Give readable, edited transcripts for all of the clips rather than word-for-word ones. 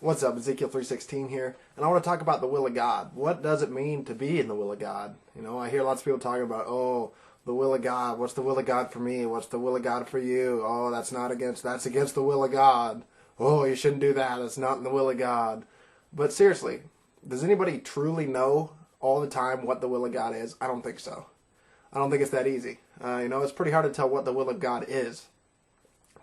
What's up, Ezekiel 3:16 here, and I want to talk about the will of God. What does it mean to be in the will of God? I hear lots of people talking about, the will of God. What's the will of God for me? What's the will of God for you? Oh, that's against the will of God. Oh, you shouldn't do that. That's not in the will of God. But seriously, does anybody truly know all the time what the will of God is? I don't think so. I don't think it's that easy. It's pretty hard to tell what the will of God is.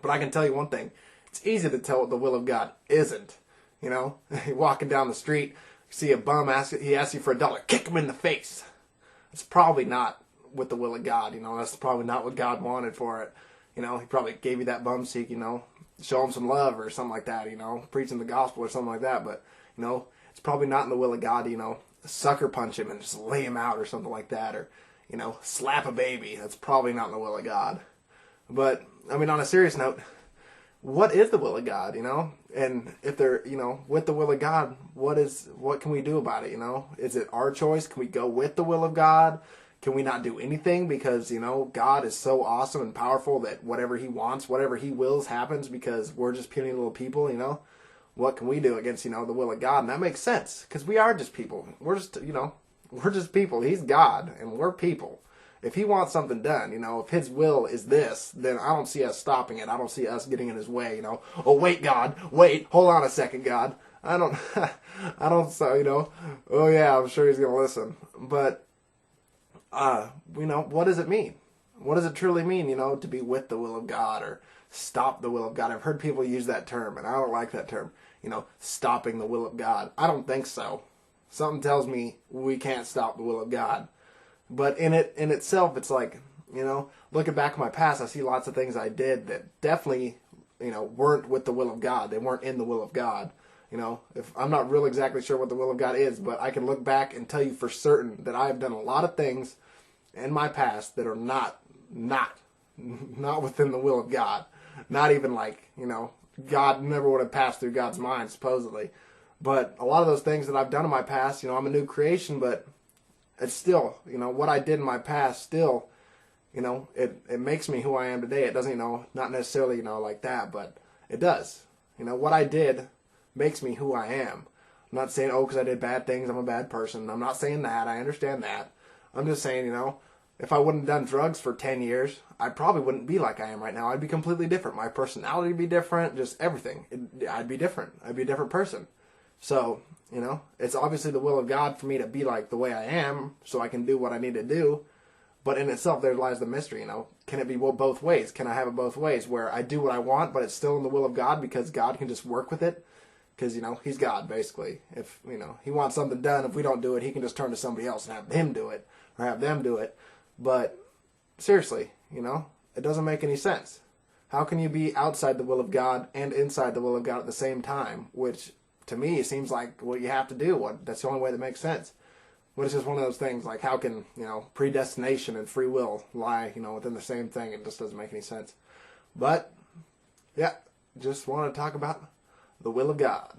But I can tell you one thing. It's easy to tell what the will of God isn't. You're walking down the street, you see a bum, he asks you for $1, kick him in the face. It's probably not with the will of God. That's probably not what God wanted for it. He probably gave you that bum so you can, show him some love or something like that, preaching the gospel or something like that. But, it's probably not in the will of God, sucker punch him and just lay him out or something like that. Or, slap a baby. That's probably not in the will of God. But, on a serious note, what is the will of God, And if they're, with the will of God, what can we do about it, Is it our choice? Can we go with the will of God? Can we not do anything because, God is so awesome and powerful that whatever he wants, whatever he wills happens because we're just puny little people, What can we do against, the will of God? And that makes sense because we are just people. We're just people. He's God and we're people. If he wants something done, if his will is this, then I don't see us stopping it. I don't see us getting in his way, Oh, wait, God. Wait. Hold on a second, God. I don't, oh, yeah, I'm sure he's going to listen. But, what does it mean? What does it truly mean, to be with the will of God or stop the will of God? I've heard people use that term, and I don't like that term, stopping the will of God. I don't think so. Something tells me we can't stop the will of God. But in itself, it's like, looking back at my past, I see lots of things I did that definitely, weren't with the will of God. They weren't in the will of God. If I'm not real exactly sure what the will of God is, but I can look back and tell you for certain that I've done a lot of things in my past that are not within the will of God. Not even like, God never would have passed through God's mind, supposedly. But a lot of those things that I've done in my past, I'm a new creation, but it's still, what I did in my past still, it makes me who I am today. It doesn't, not necessarily, like that, but it does. What I did makes me who I am. I'm not saying, because I did bad things, I'm a bad person. I'm not saying that. I understand that. I'm just saying, if I wouldn't have done drugs for 10 years, I probably wouldn't be like I am right now. I'd be completely different. My personality would be different, just everything. I'd be different. I'd be a different person. So, it's obviously the will of God for me to be like the way I am so I can do what I need to do. But in itself, there lies the mystery, Can it be both ways? Can I have it both ways where I do what I want, but it's still in the will of God because God can just work with it? Because, he's God, basically. If, he wants something done, if we don't do it, he can just turn to somebody else and have him do it or have them do it. But seriously, it doesn't make any sense. How can you be outside the will of God and inside the will of God at the same time? Which, to me, it seems like what you have to do. That's the only way that makes sense. But it's just one of those things, like how can, predestination and free will lie, within the same thing? It just doesn't make any sense. But, yeah, just want to talk about the will of God.